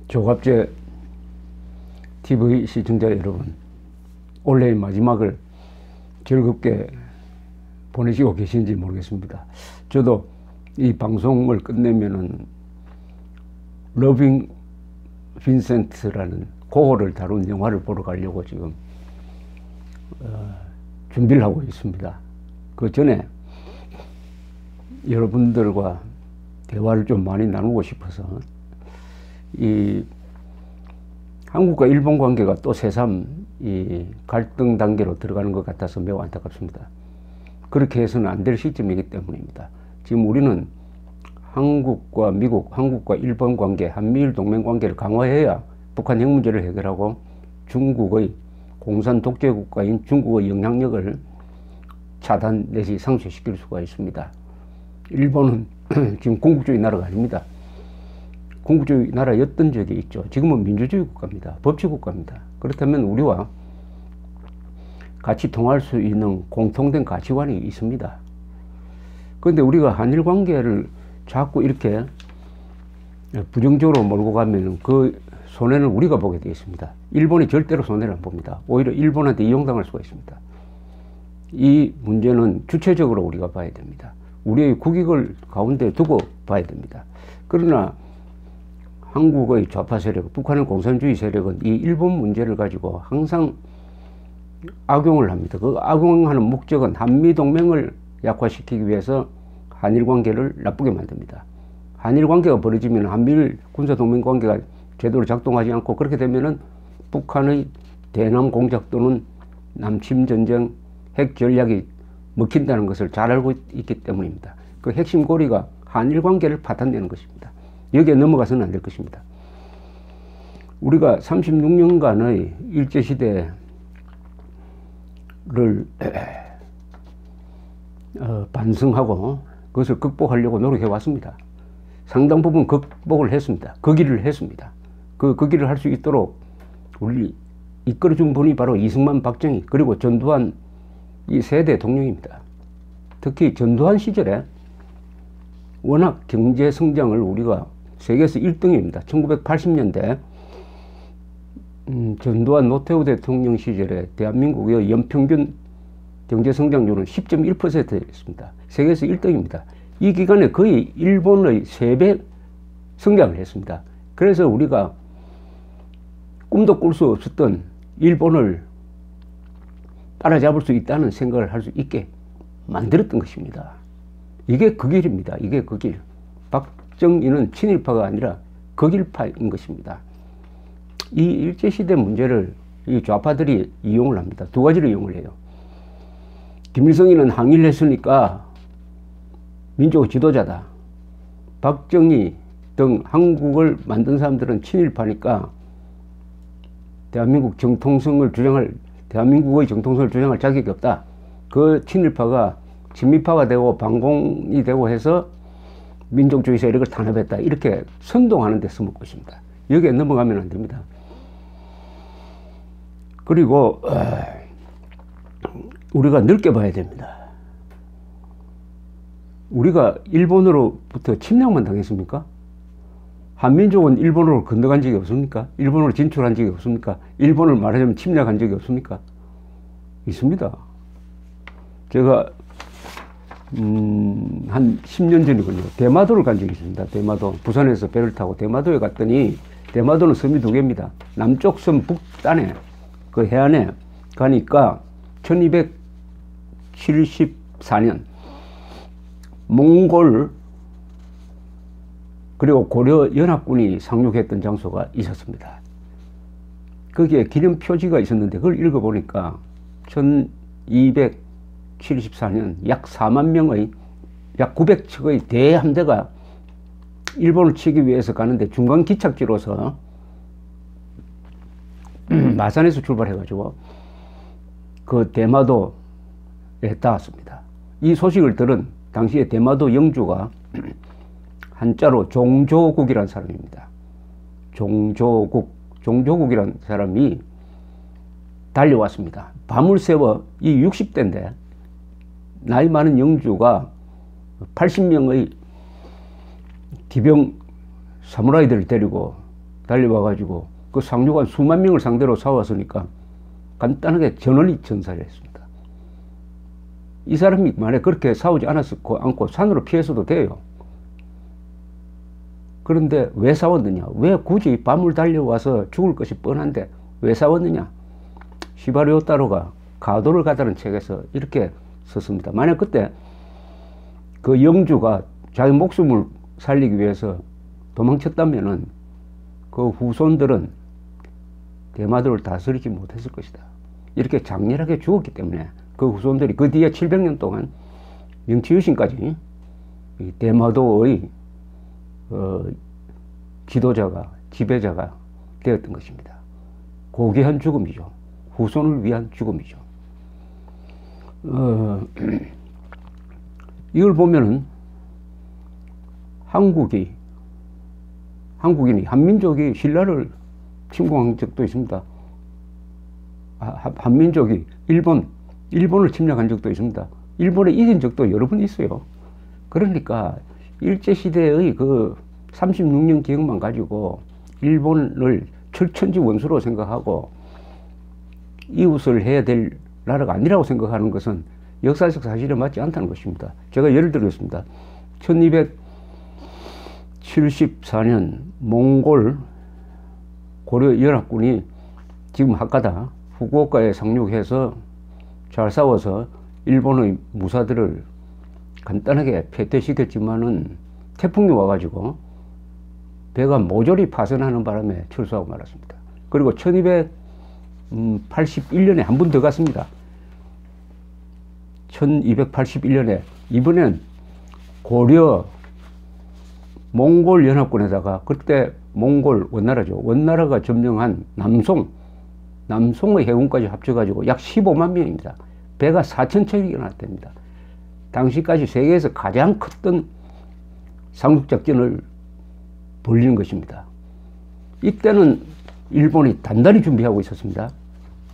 조갑제 TV 시청자 여러분, 올해의 마지막을 즐겁게 보내시고 계신지 모르겠습니다. 저도 이 방송을 끝내면은 러빙 빈센트라는 고어를 다룬 영화를 보러 가려고 지금 준비를 하고 있습니다. 그 전에 여러분들과 대화를 좀 많이 나누고 싶어서 이 한국과 일본 관계가 또 새삼 이 갈등 단계로 들어가는 것 같아서 매우 안타깝습니다. 그렇게 해서는 안 될 시점이기 때문입니다. 지금 우리는 한국과 미국, 한국과 일본 관계, 한미일 동맹 관계를 강화해야 북한 핵 문제를 해결하고 중국의 공산 독재 국가인 중국의 영향력을 차단 내지 상쇄시킬 수가 있습니다. 일본은 지금 군국주의 나라가 아닙니다. 군국주의 나라였던 적이 있죠. 지금은 민주주의 국가입니다. 법치 국가입니다. 그렇다면 우리와 같이 통할 수 있는 공통된 가치관이 있습니다. 그런데 우리가 한일 관계를 자꾸 이렇게 부정적으로 몰고 가면 그 손해는 우리가 보게 되어 있습니다. 일본이 절대로 손해를 안 봅니다. 오히려 일본한테 이용당할 수가 있습니다. 이 문제는 주체적으로 우리가 봐야 됩니다. 우리의 국익을 가운데 두고 봐야 됩니다. 그러나 한국의 좌파 세력, 북한의 공산주의 세력은 이 일본 문제를 가지고 항상 악용을 합니다. 그 악용하는 목적은 한미동맹을 약화시키기 위해서 한일 관계를 나쁘게 만듭니다. 한일 관계가 벌어지면 한미일 군사동맹 관계가 제대로 작동하지 않고, 그렇게 되면은 북한의 대남 공작 또는 남침전쟁 핵 전략이 먹힌다는 것을 잘 알고 있기 때문입니다. 그 핵심 고리가 한일 관계를 파탄내는 것입니다. 여기에 넘어가서는 안 될 것입니다. 우리가 36년간의 일제시대를 반성하고 그것을 극복하려고 노력해 왔습니다. 상당 부분 극복을 했습니다. 그 길을 했습니다. 그 길을 할 수 있도록 우리 이끌어준 분이 바로 이승만, 박정희, 그리고 전두환 이 세 대통령입니다. 특히 전두환 시절에 워낙 경제 성장을 우리가 세계에서 1등입니다. 1980년대 전두환 노태우 대통령 시절에 대한민국의 연평균 경제 성장률은 10.1%였습니다. 세계에서 1등입니다. 이 기간에 거의 일본의 3배 성장을 했습니다. 그래서 우리가 꿈도 꿀 수 없었던 일본을 따라잡을 수 있다는 생각을 할 수 있게 만들었던 것입니다. 이게 그 길입니다. 이게 그 길. 박정희는 친일파가 아니라 극일파인 것입니다. 이 일제시대 문제를 이 좌파들이 이용을 합니다. 두 가지로 이용을 해요. 김일성이는 항일을 했으니까 민족 지도자다. 박정희 등 한국을 만든 사람들은 친일파니까 대한민국의 정통성을 주장할 자격이 없다. 그 친일파가 친미파가 되고 반공이 되고 해서 민족주의 세력을 탄압했다. 이렇게 선동하는 데 써먹고 있습니다. 여기에 넘어가면 안 됩니다. 그리고 우리가 넓게 봐야 됩니다. 우리가 일본으로부터 침략만 당했습니까? 한민족은 일본으로 건너간 적이 없습니까? 일본으로 진출한 적이 없습니까? 일본을 말하자면 침략한 적이 없습니까? 있습니다. 제가 한 10년 전이군요. 대마도를 간 적이 있습니다. 대마도. 부산에서 배를 타고 대마도에 갔더니, 대마도는 섬이 두 개입니다. 남쪽 섬 북단에 그 해안에 가니까 1274년 몽골 그리고 고려 연합군이 상륙했던 장소가 있었습니다. 거기에 기념 표지가 있었는데 그걸 읽어보니까 1274년 약 4만 명의 약 900척의 대함대가 일본을 치기 위해서 가는데 중간 기착지로서 마산에서 출발해가지고 그 대마도에 닿았습니다. 이 소식을 들은 당시에 대마도 영주가 한자로 종조국이라는 사람입니다. 종조국이라는 사람이 달려왔습니다. 밤을 새워 이 60대인데 나이 많은 영주가 80명의 기병 사무라이들을 데리고 달려와가지고 그 상륙한 수만 명을 상대로 싸웠으니까 간단하게 전원이 전사를 했습니다. 이 사람이 만약 그렇게 싸우지 않고 산으로 피해서도 돼요. 그런데 왜 싸웠느냐? 왜 굳이 밤을 달려와서 죽을 것이 뻔한데 왜 싸웠느냐? 시바리오 따로가 가도를 가다는 책에서 이렇게 썼습니다. 만약 그때 그 영주가 자기 목숨을 살리기 위해서 도망쳤다면은 그 후손들은 대마도를 다스리지 못했을 것이다. 이렇게 장렬하게 죽었기 때문에 그 후손들이 그 뒤에 700년 동안 명치유신까지 대마도의 지도자가 지배자가 되었던 것입니다. 고귀한 죽음이죠. 후손을 위한 죽음이죠. 이걸 보면은 한국인이 한민족이 신라를 침공한 적도 있습니다. 한민족이 일본을 침략한 적도 있습니다. 일본에 이긴 적도 여러 번 있어요. 그러니까 일제시대의 그 36년 기억만 가지고 일본을 철천지 원수로 생각하고 이웃을 해야 될 나라가 아니라고 생각하는 것은 역사적 사실에 맞지 않다는 것입니다. 제가 예를 들겠습니다. 1274년 몽골 고려 연합군이 지금 하카다 후쿠오카에 상륙해서 잘 싸워서 일본의 무사들을 간단하게 패퇴시켰지만은 태풍이 와가지고 배가 모조리 파손하는 바람에 철수하고 말았습니다. 그리고 1281년에 한 번 더 갔습니다. 1281년에 이번엔 고려 몽골 연합군에다가 그때 몽골 원나라죠. 원나라가 점령한 남송의 해군까지 합쳐가지고 약 15만 명입니다. 배가 4,000척이나 났답니다. 당시까지 세계에서 가장 컸던 상륙작전을 벌리는 것입니다. 이때는 일본이 단단히 준비하고 있었습니다.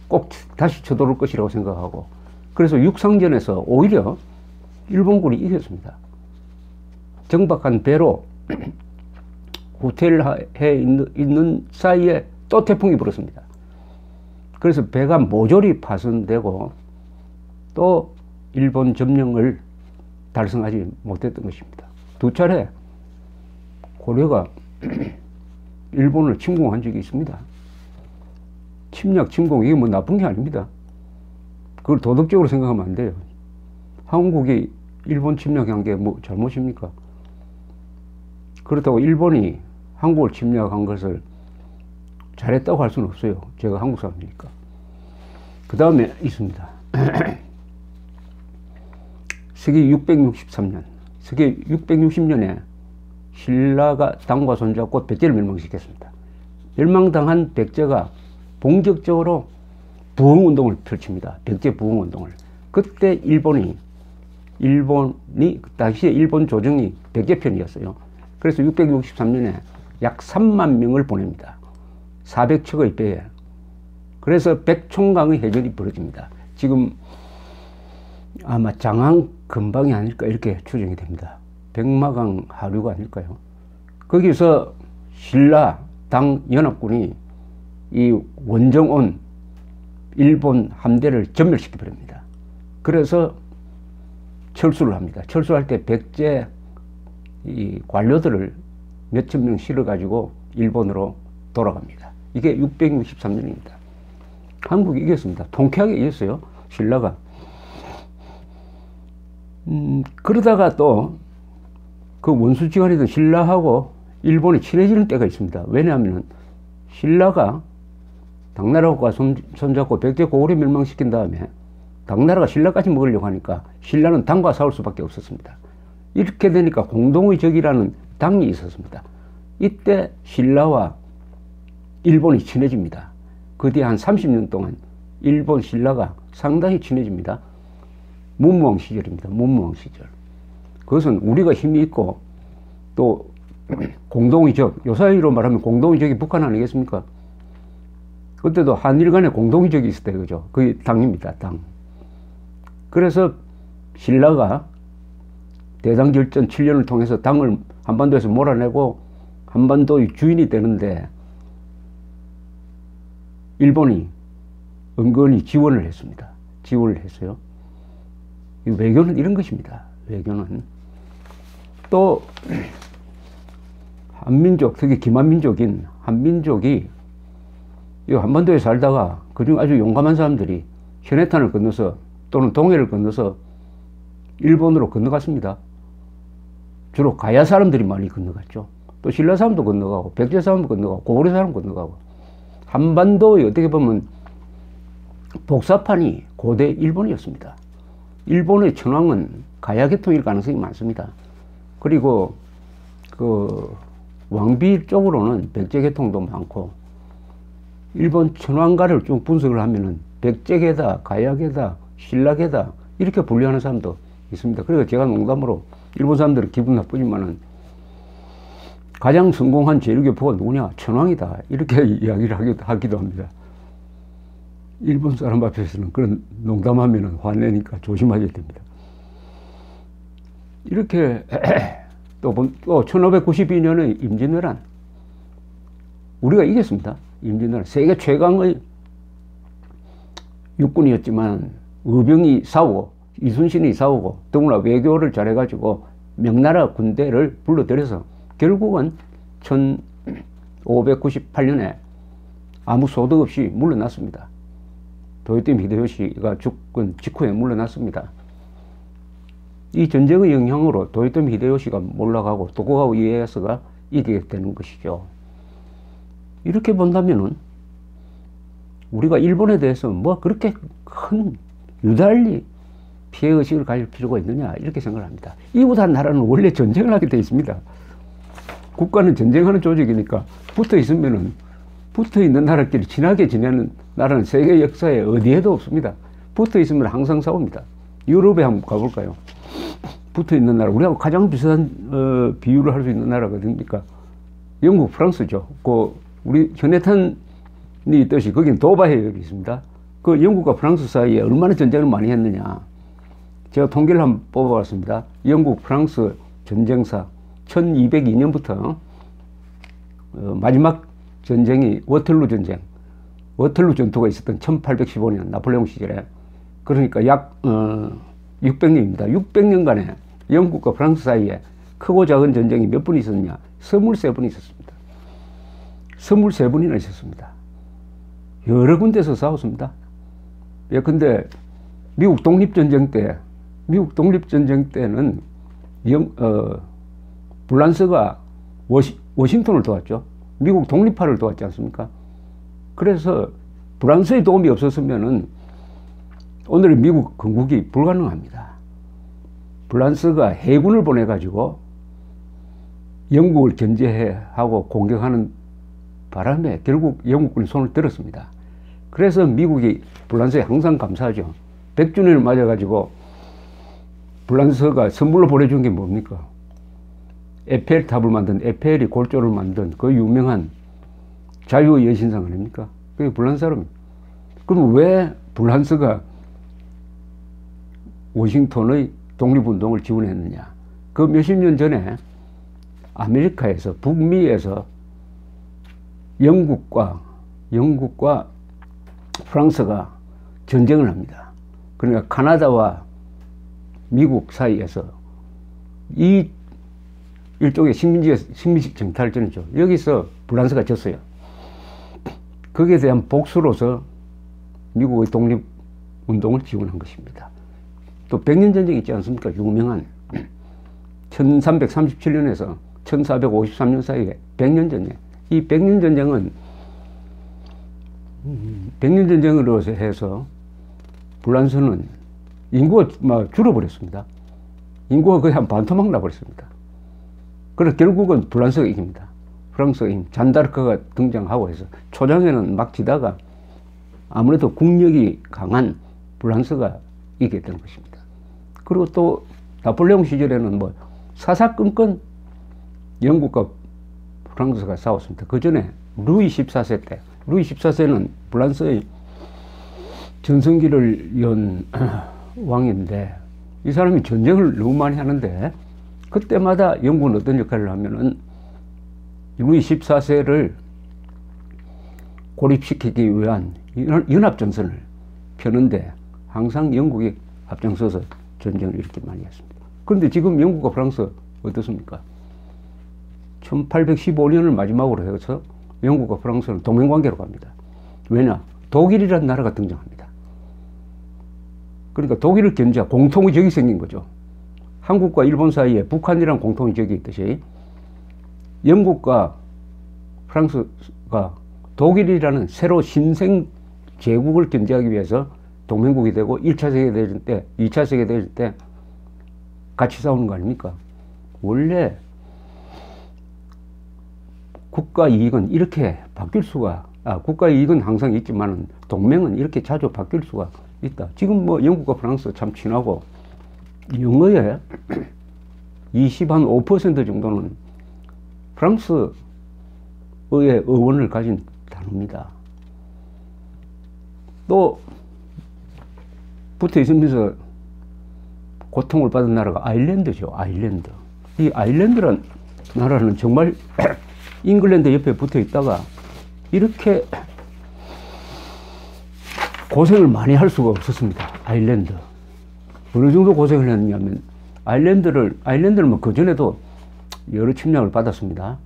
꼭 다시 쳐들어올 것이라고 생각하고, 그래서 육상전에서 오히려 일본군이 이겼습니다. 정박한 배로 호텔에 있는 사이에 또 태풍이 불었습니다. 그래서 배가 모조리 파손되고 또 일본 점령을 달성하지 못했던 것입니다. 두 차례 고려가 일본을 침공한 적이 있습니다. 침공, 이게 뭐 나쁜 게 아닙니다. 그걸 도덕적으로 생각하면 안 돼요. 한국이 일본 침략한 게 뭐 잘못입니까? 그렇다고 일본이 한국을 침략한 것을 잘했다고 할 수는 없어요. 제가 한국 사람이니까. 그 다음에 있습니다. 서기 663년, 서기 660년에 신라가 당과 손잡고 백제를 멸망시켰습니다. 멸망당한 백제가 본격적으로 부흥운동을 펼칩니다. 백제 부흥운동을. 그때 일본이 당시에 일본 조정이 백제 편이었어요. 그래서 663년에 약 3만 명을 보냅니다. 400척의 배에. 그래서 백총강의 해전이 벌어집니다. 지금 아마 장항 근방이 아닐까 이렇게 추정이 됩니다. 백마강 하류가 아닐까요? 거기서 신라 당 연합군이 이 원정온 일본 함대를 전멸시켜 버립니다. 그래서 철수를 합니다. 철수할 때 백제 이 관료들을 몇천 명 실어가지고 일본으로 돌아갑니다. 이게 663년입니다. 한국이 이겼습니다. 통쾌하게 이겼어요. 신라가. 그러다가 또 그 원수지간이던 신라하고 일본이 친해지는 때가 있습니다. 왜냐하면 신라가 당나라와 손잡고 백제 고구려 멸망시킨 다음에 당나라가 신라까지 먹으려고 하니까 신라는 당과 싸울 수밖에 없었습니다. 이렇게 되니까 공동의 적이라는 당이 있었습니다. 이때 신라와 일본이 친해집니다. 그 뒤에 한 30년 동안 일본 신라가 상당히 친해집니다. 문무왕 시절입니다. 문무왕 시절. 그것은 우리가 힘이 있고 또 공동의 적, 요사이로 말하면 공동의 적이 북한 아니겠습니까? 그때도 한일 간에 공동의 적이 있을 때 그죠? 그게 당입니다. 당. 그래서 신라가 대당절전 7년을 통해서 당을 한반도에서 몰아내고 한반도의 주인이 되는데 일본이 은근히 지원을 했습니다. 지원을 했어요. 외교는 이런 것입니다. 외교는 또 한민족, 특히 기만민족인 한민족이 이 한반도에 살다가 그중 아주 용감한 사람들이 현해탄을 건너서 또는 동해를 건너서 일본으로 건너갔습니다. 주로 가야 사람들이 많이 건너갔죠. 또 신라 사람도 건너가고 백제 사람도 건너가고 고구려 사람 건너가고 한반도의 어떻게 보면 복사판이 고대 일본이었습니다. 일본의 천황은 가야 계통일 가능성이 많습니다. 그리고 그 왕비 쪽으로는 백제 계통도 많고 일본 천황가를 쭉 분석을 하면은 백제계다, 가야계다, 신라계다 이렇게 분류하는 사람도 있습니다. 그래서 제가 농담으로 일본 사람들은 기분 나쁘지만은 가장 성공한 제일교포가 누구냐? 천황이다. 이렇게 이야기를 하기도 합니다. 일본 사람 앞에서는 그런 농담하면은 화내니까 조심하셔야 됩니다. 이렇게 또 1592년의 임진왜란 우리가 이겼습니다. 임진왜란 세계 최강의 육군이었지만 의병이 싸우고 이순신이 싸우고 더구나 외교를 잘해가지고 명나라 군대를 불러들여서 결국은 1598년에 아무 소득 없이 물러났습니다. 도요토미 히데요시가 죽은 직후에 물러났습니다. 이 전쟁의 영향으로 도요토미 히데요시가 몰락하고 도쿠가와 이에야스가 이기게 되는 것이죠. 이렇게 본다면은 우리가 일본에 대해서 뭐 그렇게 큰 유달리 피해의식을 가질 필요가 있느냐 이렇게 생각을 합니다. 이웃한 나라는 원래 전쟁을 하게 되어 있습니다. 국가는 전쟁하는 조직이니까 붙어있으면은 붙어있는 나라끼리 친하게 지내는 나라는 세계 역사에 어디에도 없습니다. 붙어있으면 항상 싸웁니다. 유럽에 한번 가볼까요? 붙어있는 나라, 우리하고 가장 비슷한 비유를 할 수 있는 나라가 어딥니까? 영국, 프랑스죠. 우리 현해탄이 있듯이 거긴 도바 해협이 있습니다. 그 영국과 프랑스 사이에 얼마나 전쟁을 많이 했느냐. 제가 통계를 한번 뽑아봤습니다. 영국, 프랑스 전쟁사 1202년부터 마지막 전쟁이 워털루 전쟁, 워털루 전투가 있었던 1815년 나폴레옹 시절에 그러니까 약 600년입니다. 600년간에 영국과 프랑스 사이에 크고 작은 전쟁이 몇 번 있었냐? 23번 있었습니다. 23번이나 있었습니다. 여러 군데서 싸웠습니다. 예컨대 미국 독립전쟁 때는 불란서가 워싱턴을 도왔죠. 미국 독립파를 도왔지 않습니까? 그래서 불란서의 도움이 없었으면은 오늘의 미국 건국이 불가능합니다. 불란서가 해군을 보내가지고 영국을 견제하고 공격하는 바람에 결국 영국군이 손을 들었습니다. 그래서 미국이 불란서에 항상 감사하죠. 100주년을 맞아가지고 불란서가 선물로 보내준 게 뭡니까? 에펠탑을 만든, 에펠이 골조를 만든 그 유명한 자유의 여신상 아닙니까? 그게 불란서 사람입니다. 그럼 왜 불란서가 워싱턴의 독립운동을 지원했느냐? 그 몇십 년 전에 아메리카에서, 북미에서 영국과 프랑스가 전쟁을 합니다. 그러니까 카나다와 미국 사이에서 이 일종의 식민지 정탈전이죠. 여기서 불란서가 졌어요. 거기에 대한 복수로서 미국의 독립운동을 지원한 것입니다. 또 백년전쟁이 있지 않습니까? 유명한 1337년에서 1453년 사이에 백년전쟁. 이 백년전쟁은 백년전쟁으로 해서 불란서는 인구가 막 줄어버렸습니다. 인구가 거의 한 반토막 나버렸습니다. 그래서 결국은 불란서가 이깁니다. 프랑스가 잔다르크가 등장하고 해서 초장에는 막 지다가 아무래도 국력이 강한 불란서가 이기게 되는 것입니다. 그리고 또 나폴레옹 시절에는 뭐 사사건건 영국과 프랑스가 싸웠습니다. 그 전에 루이 14세 때, 루이 14세는 불란서의 전성기를 연 왕인데 이 사람이 전쟁을 너무 많이 하는데 그때마다 영국은 어떤 역할을 하면은 루이 14세를 고립시키기 위한 연합전선을 펴는데 항상 영국이 앞장서서 전쟁을 이렇게 많이 했습니다. 그런데 지금 영국과 프랑스 어떻습니까? 1815년을 마지막으로 해서 영국과 프랑스는 동맹관계로 갑니다. 왜냐? 독일이라는 나라가 등장합니다. 그러니까 독일을 견제한 공통의 적이 생긴 거죠. 한국과 일본 사이에 북한이란 공통의 적이 있듯이 영국과 프랑스가 독일이라는 새로 신생 제국을 견제하기 위해서 동맹국이 되고 1차 세계대전 때, 2차 세계대전 때 같이 싸우는 거 아닙니까? 원래 국가 이익은 이렇게 바뀔 수가, 국가 이익은 항상 있지만 동맹은 이렇게 자주 바뀔 수가 있다. 지금 뭐 영국과 프랑스 참 친하고 영어의 25% 정도는 프랑스의 어원을 가진 단어입니다. 또 붙어 있으면서 고통을 받은 나라가 아일랜드죠. 아일랜드. 이 아일랜드란 나라는 정말 잉글랜드 옆에 붙어 있다가 이렇게 고생을 많이 할 수가 없었습니다. 아일랜드. 어느 정도 고생을 했냐면 아일랜드는 뭐 그전에도 여러 침략을 받았습니다.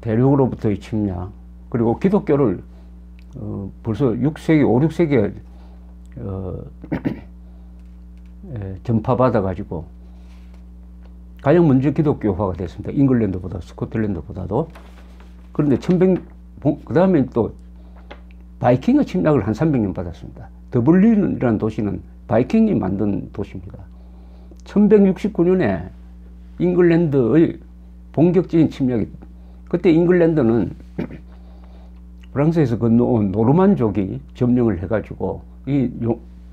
대륙으로부터의 침략, 그리고 기독교를 벌써 6세기, 5, 6세기에 전파받아가지고 가장 먼저 기독교화가 됐습니다. 잉글랜드보다, 스코틀랜드보다도. 그런데 그 다음에 또 바이킹의 침략을 한 300년 받았습니다. 더블린이라는 도시는 바이킹이 만든 도시입니다. 1169년에 잉글랜드의 본격적인 침략이, 그때 잉글랜드는 프랑스에서 건너온 노르만족이 점령을 해가지고 이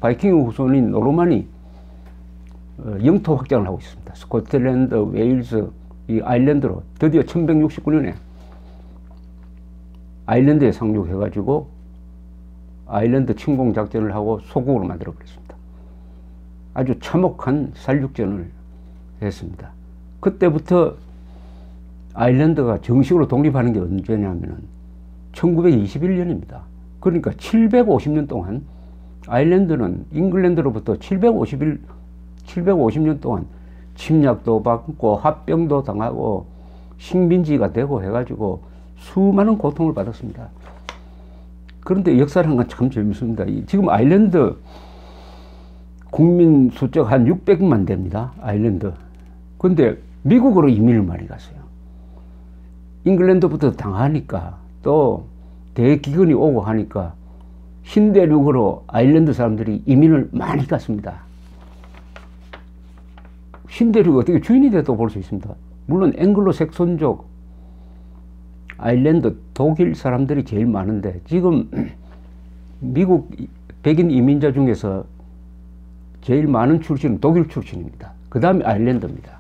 바이킹의 후손인 노르만이 영토 확장을 하고 있습니다. 스코틀랜드, 웨일스, 이 아일랜드로 드디어 1169년에 아일랜드에 상륙해가지고 아일랜드 침공 작전을 하고 소국으로 만들어 버렸습니다. 아주 참혹한 살육전을 했습니다. 그때부터 아일랜드가 정식으로 독립하는 게 언제냐면은 1921년입니다. 그러니까 750년 동안 아일랜드는 잉글랜드로부터 750년 동안 침략도 받고 합병도 당하고 식민지가 되고 해가지고 수많은 고통을 받았습니다. 그런데 역사라는 건 참 재밌습니다. 지금 아일랜드 국민 숫자가 한 600만 됩니다. 아일랜드. 근데 미국으로 이민을 많이 갔어요. 잉글랜드부터 당하니까 또 대기근이 오고 하니까 신대륙으로 아일랜드 사람들이 이민을 많이 갔습니다. 신대륙이 어떻게 주인이 됐다고 볼 수 있습니다. 물론 앵글로 색손족, 아일랜드, 독일 사람들이 제일 많은데 지금 미국 백인 이민자 중에서 제일 많은 출신은 독일 출신입니다. 그 다음에 아일랜드입니다.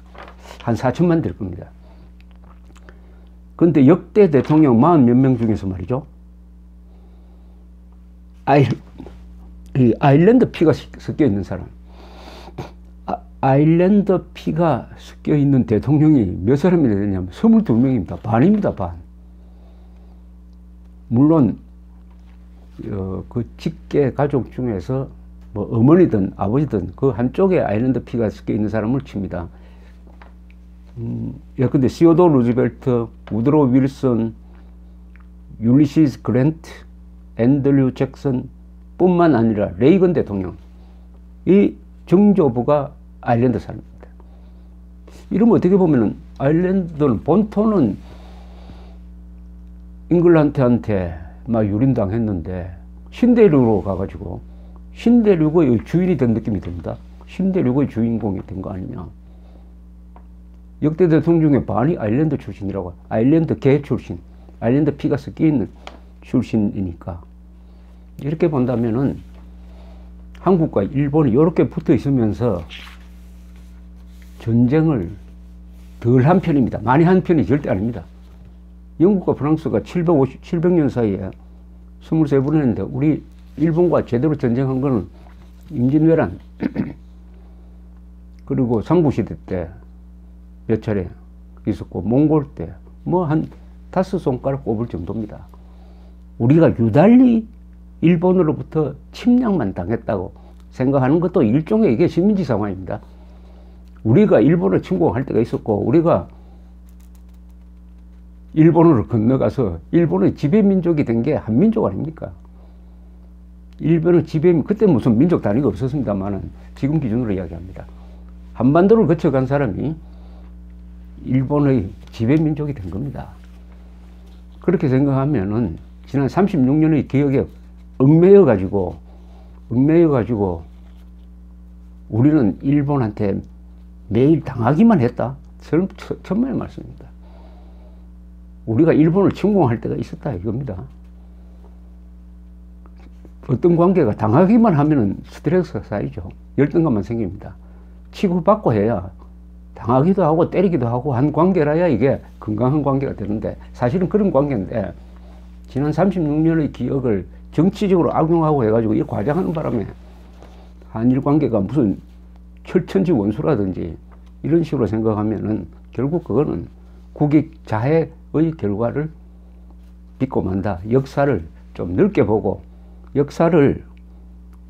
한 4천만 될 겁니다. 그런데 역대 대통령 40 몇 명 중에서 말이죠, 아일랜드 피가 섞여 있는 사람, 아일랜드 피가 섞여 있는 대통령이 몇 사람이 되냐면 22명입니다. 반입니다, 반. 물론 그 직계 가족 중에서 뭐 어머니든 아버지든 그 한쪽에 아일랜드 피가 섞여 있는 사람을 칩니다. 근데 시어도 루즈벨트, 우드로 윌슨, 율리시스 그랜트, 앤드류 잭슨 뿐만 아니라 레이건 대통령, 이 정조부가 아일랜드 사람입니다. 이러면 어떻게 보면은 아일랜드는 본토는 잉글랜드한테 막 유린당했는데 신대륙으로 가가지고 신대륙의 주인이 된 느낌이 듭니다. 신대륙의 주인공이 된 거 아니냐. 역대 대통령 중에 반이 아일랜드 출신이라고, 아일랜드 계 출신, 아일랜드 피가 섞여 있는 출신이니까 이렇게 본다면은 한국과 일본이 이렇게 붙어 있으면서 전쟁을 덜 한 편입니다. 많이 한 편이 절대 아닙니다. 영국과 프랑스가 700년 사이에 23번 했는데 우리 일본과 제대로 전쟁한 거는 임진왜란 그리고 삼국시대 때 몇 차례 있었고 몽골 때 뭐 한 5손가락 꼽을 정도입니다. 우리가 유달리 일본으로부터 침략만 당했다고 생각하는 것도 일종의 이게 식민지 상황입니다. 우리가 일본을 침공할 때가 있었고, 우리가 일본으로 건너가서 일본의 지배민족이 된 게 한민족 아닙니까? 일본의 그때 무슨 민족 단위가 없었습니다만은 지금 기준으로 이야기합니다. 한반도를 거쳐간 사람이 일본의 지배민족이 된 겁니다. 그렇게 생각하면은 지난 36년의 기억에 얽매여가지고 우리는 일본한테 매일 당하기만 했다. 천만의 말씀입니다. 우리가 일본을 침공할 때가 있었다 이겁니다. 어떤 관계가 당하기만 하면은 스트레스가 쌓이죠. 열등감만 생깁니다. 치고받고 해야 당하기도 하고 때리기도 하고 한 관계라야 이게 건강한 관계가 되는데, 사실은 그런 관계인데 지난 36년의 기억을 정치적으로 악용하고 해가지고 이 과장하는 바람에 한일 관계가 무슨 철천지 원수라든지 이런 식으로 생각하면은 결국 그거는 국익자해의 결과를 빚고 만다. 역사를 좀 넓게 보고, 역사를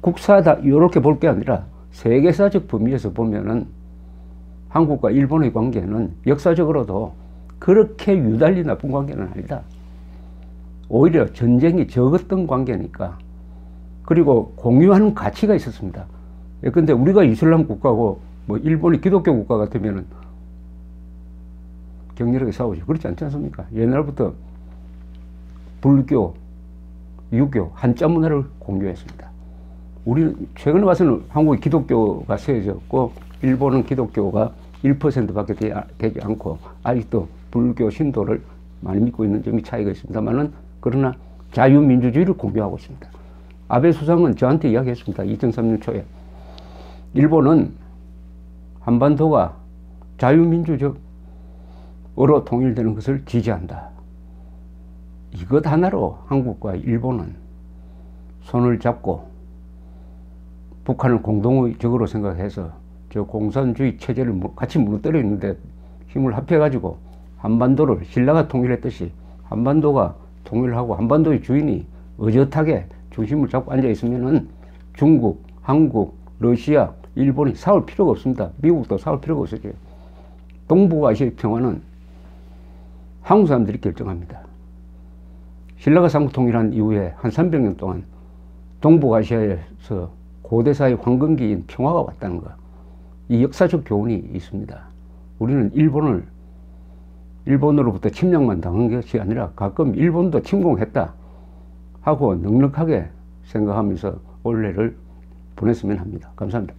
국사다 이렇게 볼 게 아니라 세계사적 범위에서 보면은 한국과 일본의 관계는 역사적으로도 그렇게 유달리 나쁜 관계는 아니다. 오히려 전쟁이 적었던 관계니까. 그리고 공유하는 가치가 있었습니다. 근데 우리가 이슬람 국가고 뭐 일본이 기독교 국가 같으면은 격렬하게 싸우죠. 그렇지 않지 않습니까? 옛날부터 불교, 유교, 한자 문화를 공유했습니다. 우리는 최근에 와서는 한국이 기독교가 세졌고 일본은 기독교가 1%밖에 되지 않고 아직도 불교 신도를 많이 믿고 있는 점이 차이가 있습니다만은, 그러나 자유민주주의를 공유하고 있습니다. 아베 수상은 저한테 이야기했습니다. 2003년 초에 일본은 한반도가 자유민주적으로 통일되는 것을 지지한다. 이것 하나로 한국과 일본은 손을 잡고 북한을 공동적으로 생각해서 저 공산주의 체제를 같이 무너뜨려 있는데 힘을 합해가지고 한반도를 신라가 통일했듯이 한반도가 통일하고 한반도의 주인이 의젓하게 중심을 잡고 앉아 있으면은 중국, 한국, 러시아, 일본이 싸울 필요가 없습니다. 미국도 싸울 필요가 없어요. 동북아시아의 평화는 한국 사람들이 결정합니다. 신라가 삼국 통일한 이후에 한 300년 동안 동북아시아에서 고대사의 황금기인 평화가 왔다는 것, 이 역사적 교훈이 있습니다. 우리는 일본으로부터 침략만 당한 것이 아니라 가끔 일본도 침공했다 하고 넉넉하게 생각하면서 올해를 보냈으면 합니다. 감사합니다.